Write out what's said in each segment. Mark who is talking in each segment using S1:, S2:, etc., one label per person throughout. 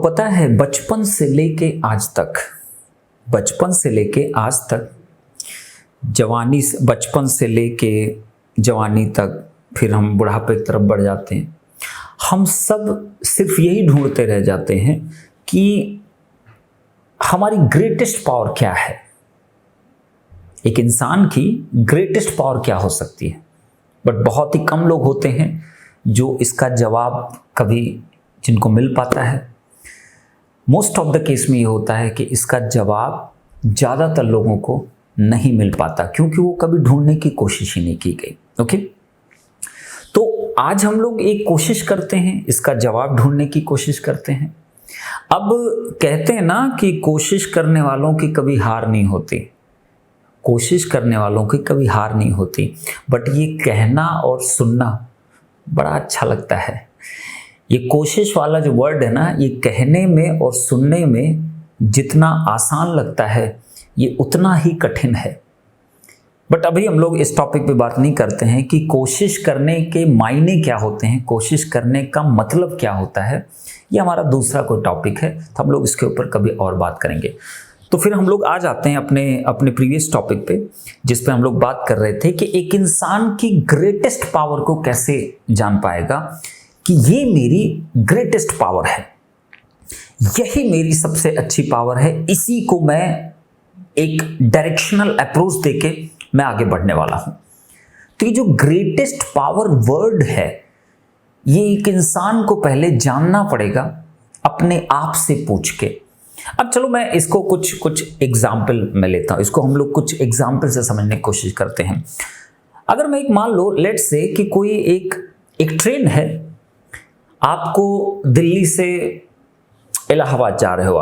S1: पता है बचपन से लेके आज तक बचपन से लेके जवानी तक, फिर हम बुढ़ापे की तरफ बढ़ जाते हैं। हम सब सिर्फ यही ढूंढते रह जाते हैं कि हमारी ग्रेटेस्ट पावर क्या है, एक इंसान की ग्रेटेस्ट पावर क्या हो सकती है। बट बहुत ही कम लोग होते हैं जो इसका जवाब कभी जिनको मिल पाता है। मोस्ट ऑफ द केस में ये होता है कि इसका जवाब ज़्यादातर लोगों को नहीं मिल पाता, क्योंकि वो कभी ढूंढने की कोशिश ही नहीं की गई। ओके, तो आज हम लोग एक कोशिश करते हैं, इसका जवाब ढूंढने की कोशिश करते हैं। अब कहते हैं ना कि कोशिश करने वालों की कभी हार नहीं होती, कोशिश करने वालों की कभी हार नहीं होती। बट ये कहना और सुनना बड़ा अच्छा लगता है। ये कोशिश वाला जो वर्ड है ना, ये कहने में और सुनने में जितना आसान लगता है ये उतना ही कठिन है। बट अभी हम लोग इस टॉपिक पे बात नहीं करते हैं कि कोशिश करने के मायने क्या होते हैं, कोशिश करने का मतलब क्या होता है। ये हमारा दूसरा कोई टॉपिक है, तो हम लोग इसके ऊपर कभी और बात करेंगे। तो फिर हम लोग आ जाते हैं अपने प्रीवियस टॉपिक पे, जिस पे हम लोग बात कर रहे थे कि एक इंसान की ग्रेटेस्ट पावर को कैसे जान पाएगा कि ये मेरी ग्रेटेस्ट पावर है, यही मेरी सबसे अच्छी पावर है, इसी को मैं एक डायरेक्शनल अप्रोच देके मैं आगे बढ़ने वाला हूं। तो ये जो ग्रेटेस्ट पावर वर्ड है, ये एक इंसान को पहले जानना पड़ेगा अपने आप से पूछ के। अब चलो मैं इसको कुछ एग्जाम्पल में लेता हूं, इसको हम लोग कुछ एग्जाम्पल से समझने की कोशिश करते हैं। अगर मैं एक मान लो लेट्स से कि कोई एक ट्रेन है, आपको दिल्ली से इलाहाबाद जा रहे हो,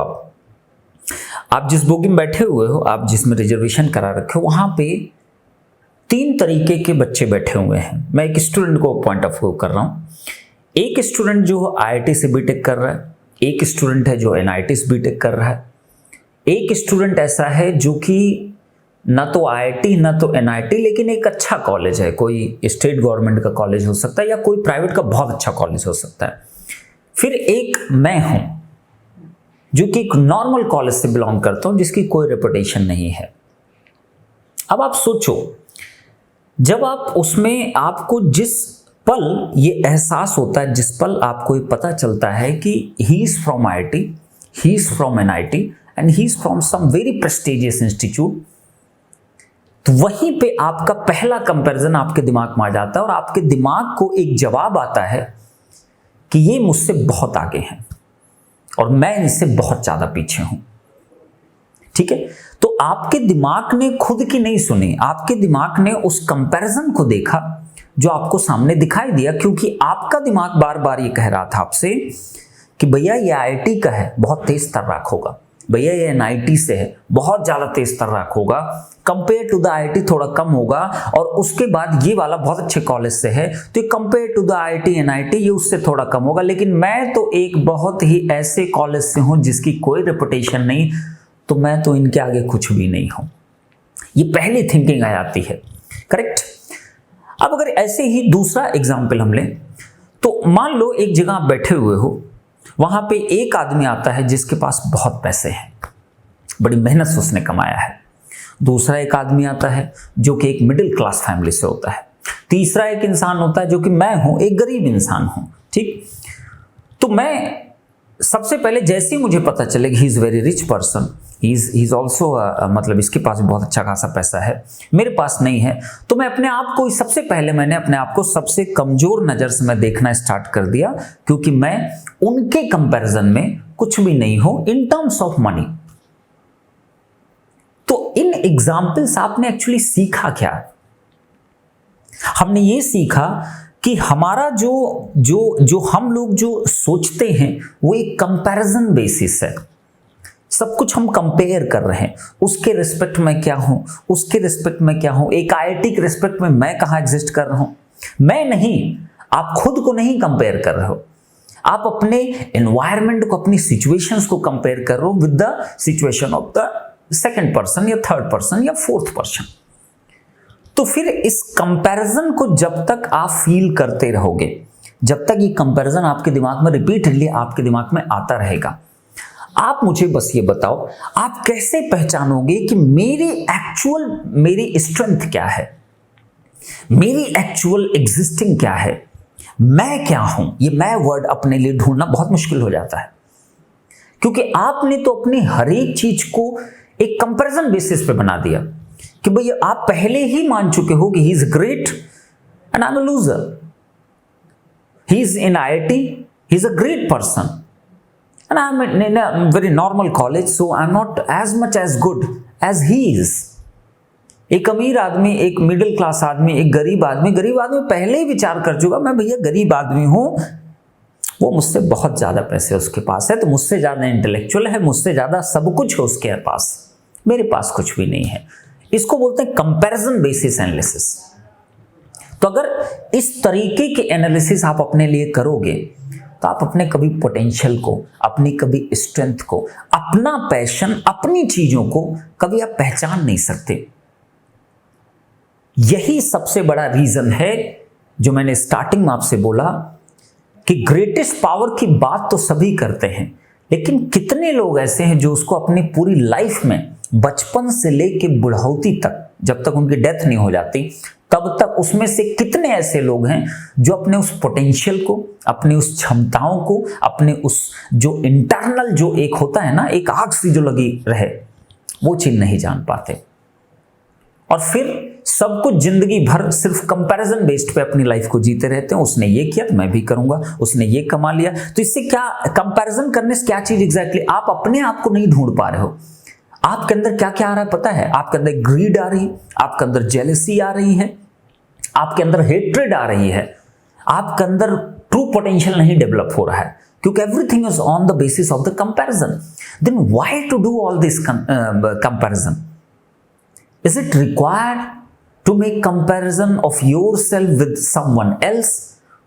S1: आप जिस बोगी में बैठे हुए हो, आप जिसमें रिजर्वेशन करा रखे हो, वहां पे 3 तरीके के बच्चे बैठे हुए हैं। मैं एक स्टूडेंट को पॉइंट ऑफ व्यू कर रहा हूं। एक स्टूडेंट जो IIT से बीटेक कर रहा है, एक स्टूडेंट है जो NIT से बीटेक कर रहा है, एक स्टूडेंट ऐसा है जो कि ना तो IIT ना तो NIT लेकिन एक अच्छा कॉलेज है, कोई स्टेट गवर्नमेंट का कॉलेज हो सकता है या कोई प्राइवेट का बहुत अच्छा कॉलेज हो सकता है। फिर एक मैं हूं जो कि एक नॉर्मल कॉलेज से बिलोंग करता हूं, जिसकी कोई रेपुटेशन नहीं है। अब आप सोचो, जब आप उसमें आपको जिस पल ये एहसास होता है, जिस पल आपको ये पता चलता है कि he is from IIT, he is from NIT and he is from some very prestigious institute, तो वहीं पे आपका पहला कंपैरिजन आपके दिमाग में आ जाता है और आपके दिमाग को एक जवाब आता है कि ये मुझसे बहुत आगे हैं और मैं इनसे बहुत ज्यादा पीछे हूं। ठीक है, तो आपके दिमाग ने खुद की नहीं सुनी, आपके दिमाग ने उस कंपैरिजन को देखा जो आपको सामने दिखाई दिया, क्योंकि आपका दिमाग बार बार ये कह रहा था आपसे कि भैया ये IIT का है, बहुत तेज तर्राक होगा, भैया ये NIT से है, बहुत ज्यादा तेज तर्राक होगा, कंपेयर टू द IIT थोड़ा कम होगा, और उसके बाद ये वाला बहुत अच्छे कॉलेज से है, तो compare to the IIT NIT ये उससे थोड़ा कम होगा, लेकिन मैं तो एक बहुत ही ऐसे कॉलेज से हूं जिसकी कोई रेपुटेशन नहीं, तो मैं तो इनके आगे कुछ भी नहीं हूं। ये पहली थिंकिंग आ जाती है, करेक्ट। अब अगर ऐसे ही दूसरा एग्जाम्पल हम लें, तो मान लो एक जगह आप बैठे हुए हो, वहां पे एक आदमी आता है जिसके पास बहुत पैसे हैं, बड़ी मेहनत से उसने कमाया है। दूसरा एक आदमी आता है जो कि एक मिडिल क्लास फैमिली से होता है। तीसरा एक इंसान होता है जो कि मैं हूं, एक गरीब इंसान हूं। ठीक, तो मैं सबसे पहले जैसे ही मुझे पता चलेगा he is very rich person, he is also मतलब इसके पास बहुत अच्छा खासा पैसा है, मेरे पास नहीं है, तो मैं अपने आप को सबसे पहले मैंने अपने आप को सबसे कमजोर नजर से मैं देखना स्टार्ट कर दिया, क्योंकि मैं उनके कंपैरिजन में कुछ भी नहीं हूं इन टर्म्स ऑफ मनी। तो इन एग्जाम्पल्स आपने एक्चुअली सीखा क्या? हमने ये सीखा कि हमारा जो हम लोग जो सोचते हैं वो एक कंपैरिजन बेसिस है। सब कुछ हम कंपेयर कर रहे हैं, उसके रिस्पेक्ट में क्या हूं, उसके रिस्पेक्ट में क्या हूं, एक IIT के रिस्पेक्ट में मैं कहां एग्जिस्ट कर रहा हूं। मैं नहीं, आप खुद को नहीं कंपेयर कर रहे हो, आप अपने एनवायरनमेंट को, अपनी सिचुएशंस को कंपेयर कर रहे हो with the situation of the second person या थर्ड पर्सन या फोर्थ पर्सन। तो फिर इस कंपैरिजन को जब तक आप फील करते रहोगे, जब तक ये कंपैरिजन आपके दिमाग में रिपीटेडली आपके दिमाग में आता रहेगा। आप मुझे बस ये बताओ, आप कैसे पहचानोगे कि मेरी स्ट्रेंथ क्या है, मेरी एक्चुअल एग्जिस्टिंग क्या है, मैं क्या हूं? ये मैं वर्ड अपने लिए ढूंढना बहुत मुश्किल हो जाता है, क्योंकि आपने तो अपनी हर एक चीज को एक कंपैरिजन बेसिस पे बना दिया कि भाई आप पहले ही मान चुके हो कि he is great and I am a loser, he is in IIT, he is a great person and I'm in a very normal college, so I'm not as much as good as he is. एक अमीर आदमी, एक middle class आदमी, एक गरीब आदमी पहले ही विचार कर चुका, मैं भैया गरीब आदमी हूं, वो मुझसे बहुत ज्यादा पैसे उसके पास है, तो मुझसे ज्यादा इंटेलेक्चुअल है, मुझसे ज्यादा सब कुछ है उसके पास, मेरे पास कुछ भी नहीं है। इसको बोलते हैं कंपैरिजन बेसिस एनालिसिस। तो अगर इस तरीके के एनालिसिस आप अपने लिए करोगे तो आप अपने कभी पोटेंशियल को, अपनी कभी स्ट्रेंथ को, अपना पैशन, अपनी चीजों को कभी आप पहचान नहीं सकते। यही सबसे बड़ा रीजन है जो मैंने स्टार्टिंग में आपसे बोला कि ग्रेटेस्ट पावर की बात तो सभी करते हैं, लेकिन कितने लोग ऐसे हैं जो उसको अपनी पूरी लाइफ में, बचपन से लेके बुढ़ौती तक, जब तक उनकी डेथ नहीं हो जाती तब तक, उसमें से कितने ऐसे लोग हैं जो अपने उस पोटेंशियल को, अपनी उस क्षमताओं को, अपने उस जो इंटरनल जो एक होता है ना, एक आग सी जो लगी रहे, वो चीज नहीं जान पाते, और फिर सब कुछ जिंदगी भर सिर्फ कंपैरिजन बेस्ड पे अपनी लाइफ को जीते रहते हैं। उसने ये किया तो मैं भी करूंगा, उसने ये कमा लिया, तो इससे क्या, कंपैरिजन करने से क्या चीज एग्जैक्टली, आप अपने आप को नहीं ढूंढ पा रहे हो। आपके अंदर क्या क्या आ रहा है पता है? आपके अंदर ग्रीड आ रही है, आपके अंदर जेलसी आ रही है, आपके अंदर हेट्रेड आ रही है, आपके अंदर ट्रू पोटेंशियल नहीं डेवलप हो रहा है, क्योंकि everything is on the basis of the comparison. Then why to do all this comparison? Is it required to make comparison of yourself with someone else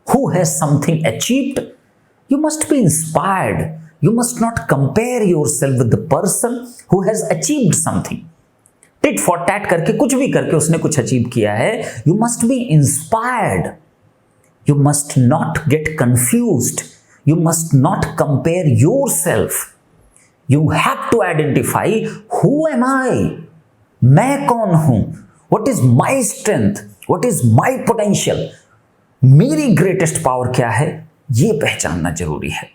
S1: who has something achieved? You must be inspired. You must not compare yourself with the person who has achieved something. Tit for tat करके, कुछ भी करके उसने कुछ achieve किया है. You must be inspired. You must not get confused. You must not compare yourself. You have to identify who am I? मैं कौन हूं? What is my strength? What is my potential? मेरी greatest power क्या है? ये पहचानना जरूरी है.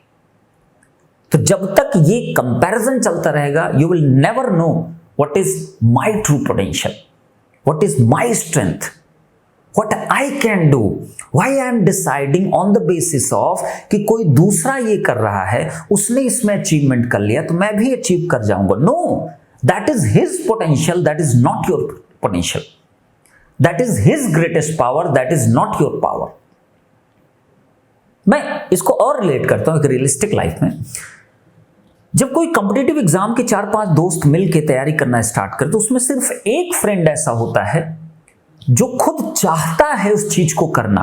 S1: तो जब तक ये कंपैरिजन चलता रहेगा, you will never know what is my true potential, what is my strength, what I can do, why I am deciding on the basis of कि कोई दूसरा ये कर रहा है, उसने इसमें अचीवमेंट कर लिया तो मैं भी अचीव कर जाऊंगा. No, that is his potential, that is not your potential. That is his greatest power, that is not your power. मैं इसको और रिलेट करता हूं एक रियलिस्टिक लाइफ में. जब कोई कॉम्पिटिटिव एग्जाम के 4-5 दोस्त मिलकर तैयारी करना स्टार्ट करते तो उसमें सिर्फ एक फ्रेंड ऐसा होता है जो खुद चाहता है उस चीज को करना.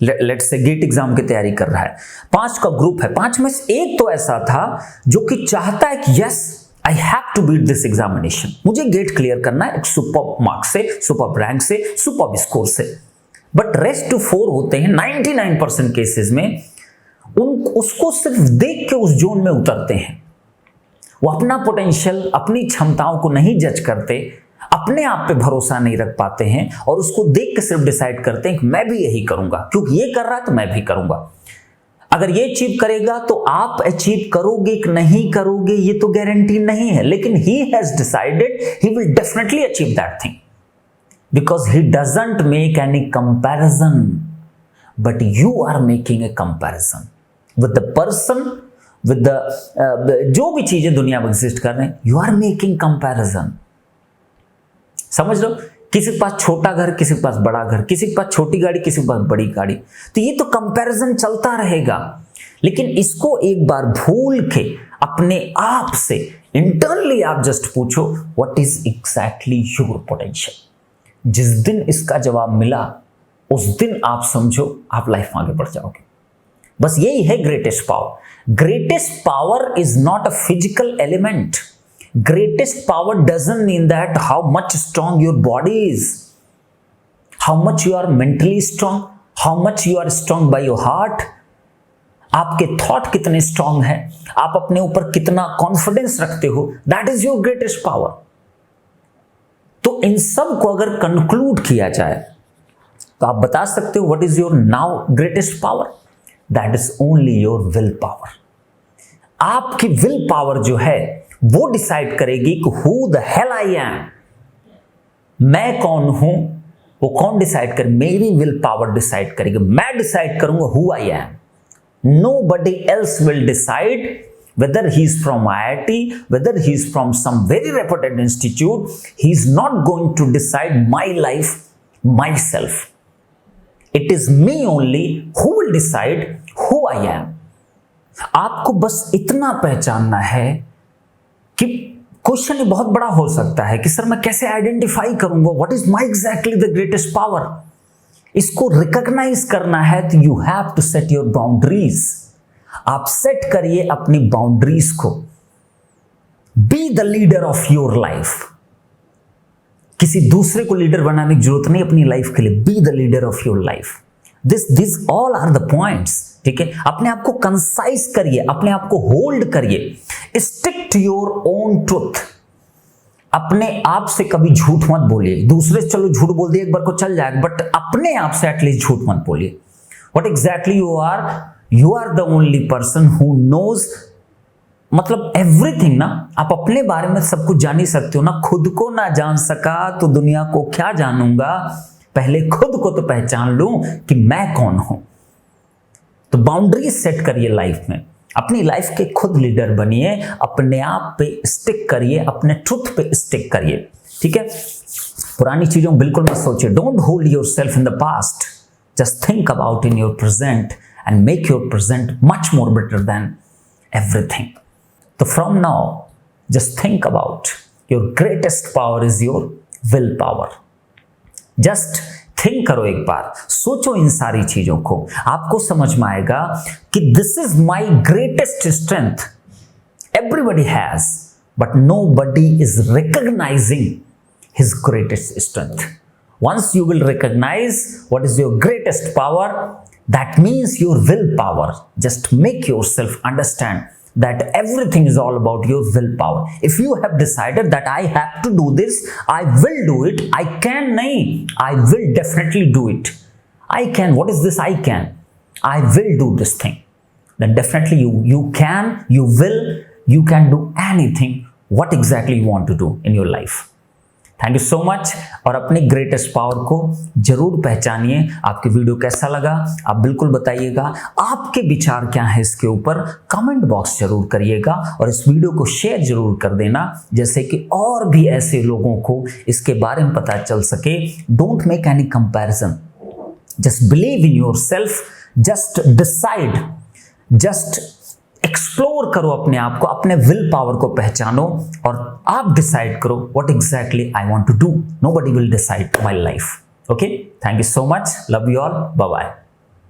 S1: लेट्स से गेट एग्जाम की तैयारी कर रहा है, 5 का ग्रुप है, 5 में से एक तो ऐसा था जो कि चाहता है कि yes I have to beat this examination, मुझे गेट क्लियर करना है एक सुपर मार्क्स से, सुपर रैंक से, सुपर स्कोर से. बट रेस्ट टू 4 होते हैं 99% केसेस में, उसको सिर्फ देख के उस जोन में उतरते हैं. वो अपना पोटेंशियल, अपनी क्षमताओं को नहीं जज करते, अपने आप पे भरोसा नहीं रख पाते हैं, और उसको देख के सिर्फ डिसाइड करते हैं कि मैं भी यही करूंगा, क्योंकि ये कर रहा है तो मैं भी करूंगा. अगर ये अचीव करेगा तो आप अचीव करोगे कि नहीं करोगे ये तो गारंटी नहीं है, लेकिन he has decided he will definitely achieve that thing, because he doesn't make any comparison, but you are making a comparison with the person, with the जो भी चीजें दुनिया में एग्जिस्ट कर रहे हैं, you are making comparison. समझ लो, किसी के पास छोटा घर, किसी के पास बड़ा घर, किसी के पास छोटी गाड़ी, किसी के पास बड़ी गाड़ी, तो ये तो कंपैरिजन चलता रहेगा. लेकिन इसको एक बार भूल के अपने आप से इंटरनली आप जस्ट पूछो what is exactly your potential. जिस दिन इसका जवाब मिला उस दिन आप समझो आप लाइफ में आगे बढ़ जाओगे. बस यही है greatest power. Greatest power is not a physical element. Greatest power doesn't mean that how much strong your body is, how much you are mentally strong, how much you are strong by your heart, आपके thought कितने strong है, आप अपने ऊपर कितना confidence रखते हो, that is your greatest power. तो इन सब को अगर कंक्लूड किया जाए तो आप बता सकते हो what is your now greatest power, that is only your will power. आपकी विल पावर जो है वो डिसाइड करेगी कि who the hell I am, मैं कौन हूं, वो कौन डिसाइड करे, मेरी विल पावर डिसाइड करेगी। मैं डिसाइड करूंगा who I am, nobody else will decide whether he is from IIT, whether he is from some very reputed institute. He is not going to decide my life myself. It is me only who will decide who I am. आपको बस इतना पहचानना है कि question बहुत बड़ा हो सकता है कि सर मैं कैसे आइडेंटिफाई करूंगा what is my exactly the greatest power. इसको रिकॉग्नाइज करना है तो you have to set your boundaries. आप सेट करिए अपनी बाउंड्रीज को। Be the leader of your life. किसी दूसरे को लीडर बनाने की जरूरत नहीं अपनी लाइफ के लिए। Be the leader of your life. This all are the points. ठीक है, अपने आप को कंसाइज करिए, अपने आप को होल्ड करिए। Stick to your own truth. अपने आप से कभी झूठ मत बोलिए। दूसरे से चलो झूठ बोल दिए एक बार को चल जाएगा, बट अपने आप से एटलीस्ट झूठ मत बोलिए। What exactly you are the only person who knows, मतलब एवरीथिंग ना। आप अपने बारे में सब कुछ जान ही सकते हो ना। खुद को ना जान सका तो दुनिया को क्या जानूंगा, पहले खुद को तो पहचान लूं कि मैं कौन हूं। तो बाउंड्री सेट करिए लाइफ में, अपनी लाइफ के खुद लीडर बनिए, अपने आप पे स्टिक करिए, अपने ट्रुथ पे स्टिक करिए। ठीक है, पुरानी चीजों बिल्कुल मत सोचिए। Don't hold yourself in the past, just think about in your present and make your present much more better than everything. तो from now just think about your greatest power is your will power. Just think करो, एक बार सोचो इन सारी चीजों को, आपको समझ में आएगा कि this is my greatest strength. Everybody has, but nobody is recognising his greatest strength. Once you will recognise what is your greatest power, that means your will power. Just make yourself understand that everything is all about your willpower. If you have decided that I have to do this, I will do it. I can nahi, I will definitely do it. I can. What is this I can? I will do this thing. Then definitely you can, you can do anything what exactly you want to do in your life. Thank you so much. और अपने greatest power को जरूर पहचानिए। आपकी video कैसा लगा आप बिल्कुल बताइएगा। आपके विचार क्या है इसके ऊपर कमेंट बॉक्स जरूर करिएगा, और इस वीडियो को शेयर जरूर कर देना, जैसे कि और भी ऐसे लोगों को इसके बारे में पता चल सके। Don't make any comparison, just believe in your self, just decide, just explore करो अपने आप को, अपने विल पावर को पहचानो और आप डिसाइड करो what exactly I want to do. Nobody will decide my life. Okay, thank you so much, love you all, bye bye.